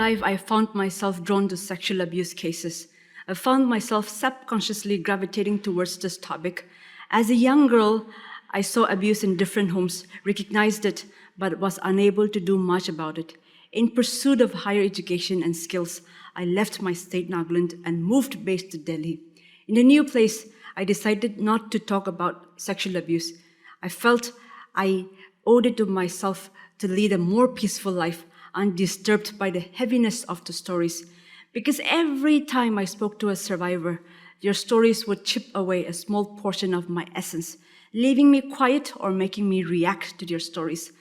life, I found myself drawn to sexual abuse cases. I found myself subconsciously gravitating towards this topic. As a young girl, I saw abuse in different homes, recognized it, but was unable to do much about it. In pursuit of higher education and skills, I left my state Nagaland and moved based to Delhi. In the new place, I decided not to talk about sexual abuse. I felt I owed it to myself to lead a more peaceful life, undisturbed by the heaviness of the stories. Because every time I spoke to a survivor, their stories would chip away a small portion of my essence, leaving me quiet or making me react to their stories.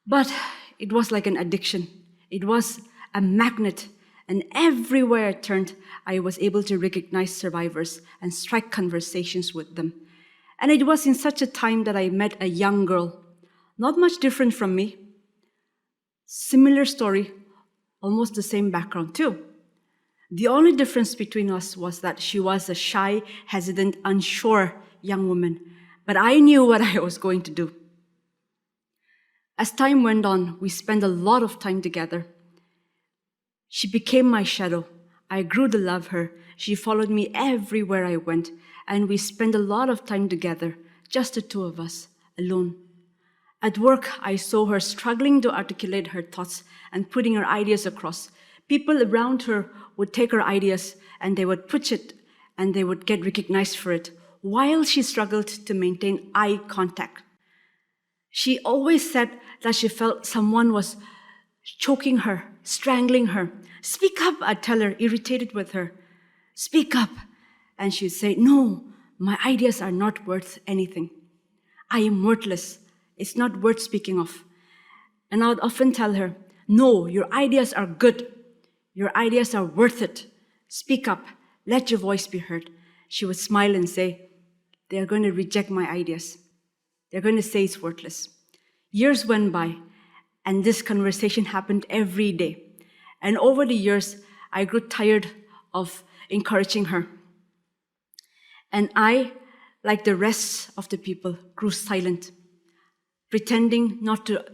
But it was like an addiction. It was a magnet, and everywhere I turned, I was able to recognize survivors and strike conversations with them. And it was in such a time that I met a young girl, not much different from me. Similar story, almost the same background too. The only difference between us was that she was a shy, hesitant, unsure young woman, but I knew what I was going to do. As time went on, we spent a lot of time together. She became my shadow. I grew to love her. She followed me everywhere I went, and we spent a lot of time together, just the two of us, alone. At work, I saw her struggling to articulate her thoughts and putting her ideas across. People around her would take her ideas and they would push it and they would get recognized for it, while she struggled to maintain eye contact. She always said that she felt someone was choking her, strangling her. "Speak up," I'd tell her, irritated with her. "Speak up." And she'd say, "No, my ideas are not worth anything. I am worthless. It's not worth speaking of." And I would often tell her, "No, your ideas are good. Your ideas are worth it. Speak up. Let your voice be heard." She would smile and say, "They're going to reject my ideas. They're going to say it's worthless." Years went by, and this conversation happened every day. And over the years, I grew tired of encouraging her. And I, like the rest of the people, grew silent, pretending not to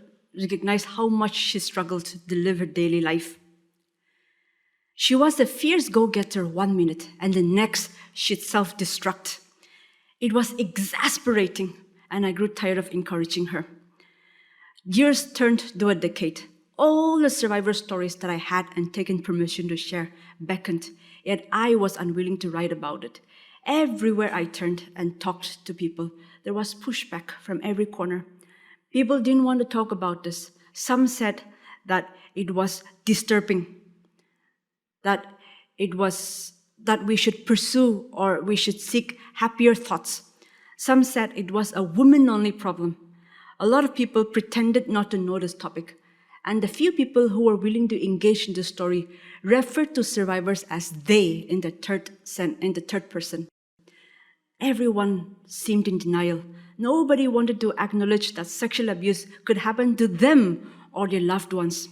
recognize how much she struggled to live her daily life. She was a fierce go-getter 1 minute, and the next she'd self-destruct. It was exasperating, and I grew tired of encouraging her. Years turned to a decade. All the survivor stories that I had and taken permission to share beckoned, yet I was unwilling to write about it. Everywhere I turned and talked to people, there was pushback from every corner. People didn't want to talk about this. Some said that it was disturbing, that we should pursue or we should seek happier thoughts. Some said it was a woman-only problem. A lot of people pretended not to know this topic, and the few people who were willing to engage in the story referred to survivors as they in the third person. Everyone seemed in denial. Nobody wanted to acknowledge that sexual abuse could happen to them or their loved ones.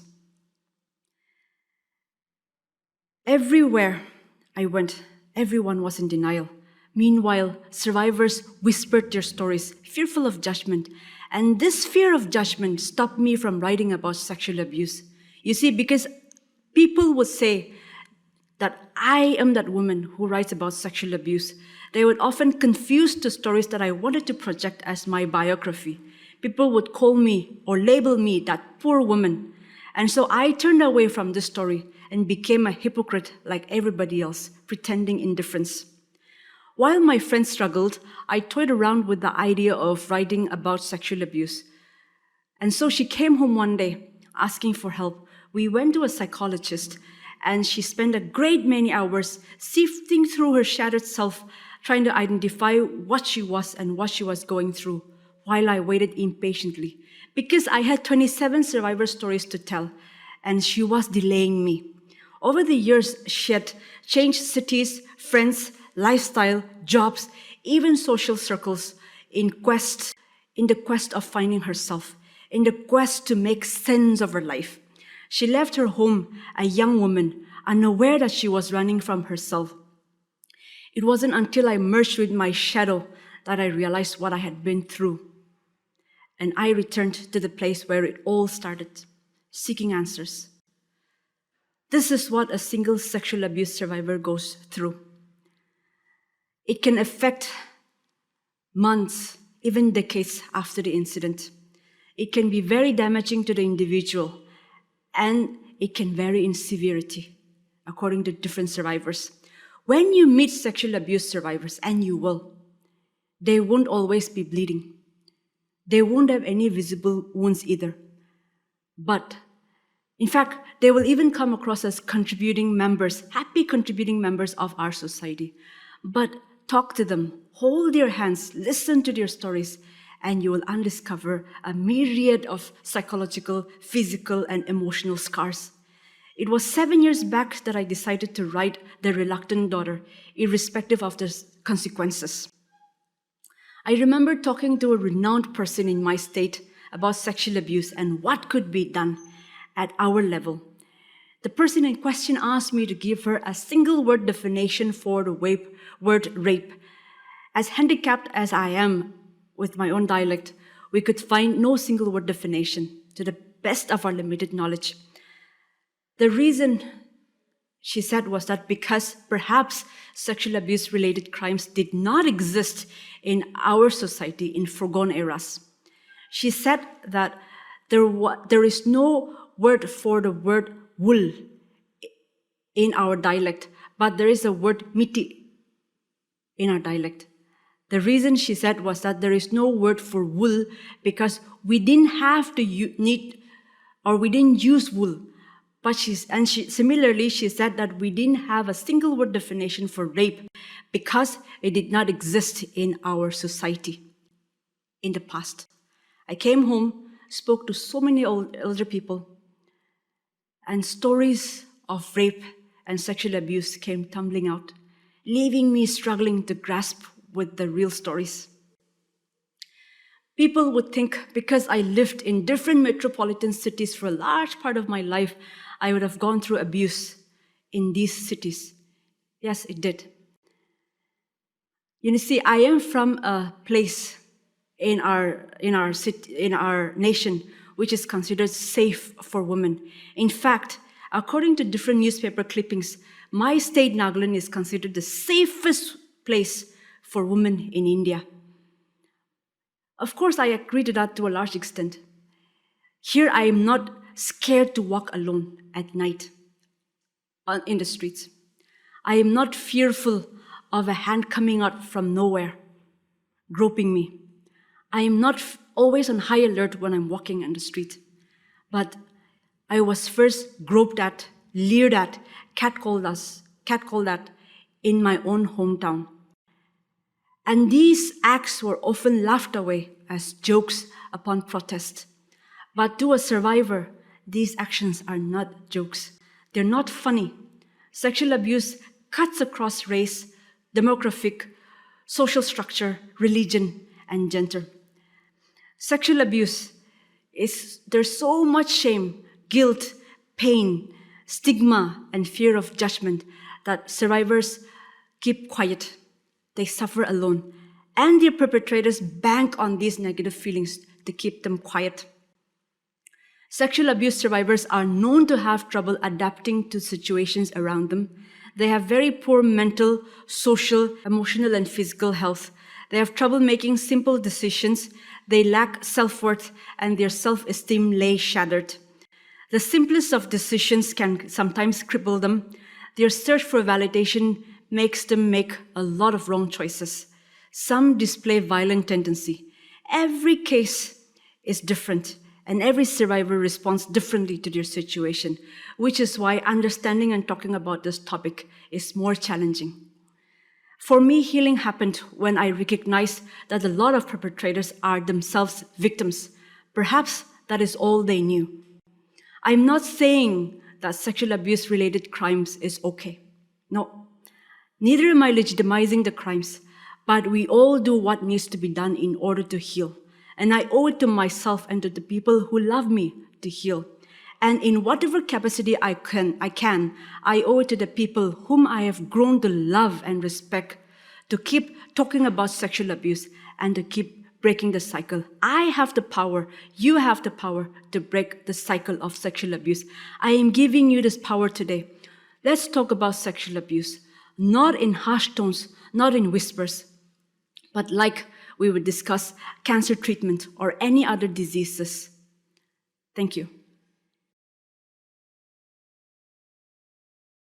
Everywhere I went, everyone was in denial. Meanwhile, survivors whispered their stories, fearful of judgment. And this fear of judgment stopped me from writing about sexual abuse. You see, because people would say that I am that woman who writes about sexual abuse, they would often confuse the stories that I wanted to project as my biography. People would call me or label me that poor woman. And so I turned away from this story and became a hypocrite like everybody else, pretending indifference. While my friends struggled, I toyed around with the idea of writing about sexual abuse. And so she came home one day asking for help. We went to a psychologist, and she spent a great many hours sifting through her shattered self, trying to identify what she was and what she was going through, while I waited impatiently. Because I had 27 survivor stories to tell, and she was delaying me. Over the years, she had changed cities, friends, lifestyle, jobs, even social circles in the quest of finding herself, in the quest to make sense of her life. She left her home, a young woman, unaware that she was running from herself. It wasn't until I merged with my shadow that I realized what I had been through. And I returned to the place where it all started, seeking answers. This is what a single sexual abuse survivor goes through. It can affect months, even decades after the incident. It can be very damaging to the individual, and it can vary in severity according to different survivors. When you meet sexual abuse survivors, and you will, they won't always be bleeding. They won't have any visible wounds either. But, in fact, they will even come across as contributing members, happy contributing members of our society. But talk to them, hold their hands, listen to their stories, and you will undiscover a myriad of psychological, physical, and emotional scars. It was 7 years back that I decided to write The Reluctant Daughter, irrespective of the consequences. I remember talking to a renowned person in my state about sexual abuse and what could be done at our level. The person in question asked me to give her a single-word definition for the word rape. As handicapped as I am with my own dialect, we could find no single-word definition to the best of our limited knowledge. The reason, she said, was that because perhaps sexual abuse-related crimes did not exist in our society in foregone eras. She said that there is no word for the word wool in our dialect, but there is a word miti in our dialect. The reason, she said, was that there is no word for wool because we didn't have to we didn't use wool. But similarly, she said that we didn't have a single word definition for rape because it did not exist in our society in the past. I came home, spoke to so many elder people, and stories of rape and sexual abuse came tumbling out, leaving me struggling to grasp with the real stories. People would think because I lived in different metropolitan cities for a large part of my life, I would have gone through abuse in these cities. Yes, it did. You see, I am from a place in our nation which is considered safe for women. In fact, according to different newspaper clippings, my state, Nagaland, is considered the safest place for women in India. Of course, I agree to that to a large extent. Here, I am not scared to walk alone at night in the streets. I am not fearful of a hand coming out from nowhere, groping me. I am not always on high alert when I'm walking in the street. But I was first groped at, leered at, catcalled at in my own hometown. And these acts were often laughed away as jokes upon protest. But to a survivor, these actions are not jokes. They're not funny. Sexual abuse cuts across race, demographic, social structure, religion, and gender. Sexual abuse there's so much shame, guilt, pain, stigma, and fear of judgment that survivors keep quiet. They suffer alone. And their perpetrators bank on these negative feelings to keep them quiet. Sexual abuse survivors are known to have trouble adapting to situations around them. They have very poor mental, social, emotional, and physical health. They have trouble making simple decisions. They lack self-worth, and their self-esteem lay shattered. The simplest of decisions can sometimes cripple them. Their search for validation makes them make a lot of wrong choices. Some display violent tendency. Every case is different, and every survivor responds differently to their situation, which is why understanding and talking about this topic is more challenging. For me, healing happened when I recognized that a lot of perpetrators are themselves victims. Perhaps that is all they knew. I'm not saying that sexual abuse-related crimes is okay. No. Neither am I legitimizing the crimes, but we all do what needs to be done in order to heal. And I owe it to myself and to the people who love me to heal. And in whatever capacity I can, I owe it to the people whom I have grown to love and respect to keep talking about sexual abuse and to keep breaking the cycle. I have the power, you have the power to break the cycle of sexual abuse. I am giving you this power today. Let's talk about sexual abuse, not in harsh tones, not in whispers, but like we would discuss cancer treatment or any other diseases. Thank you.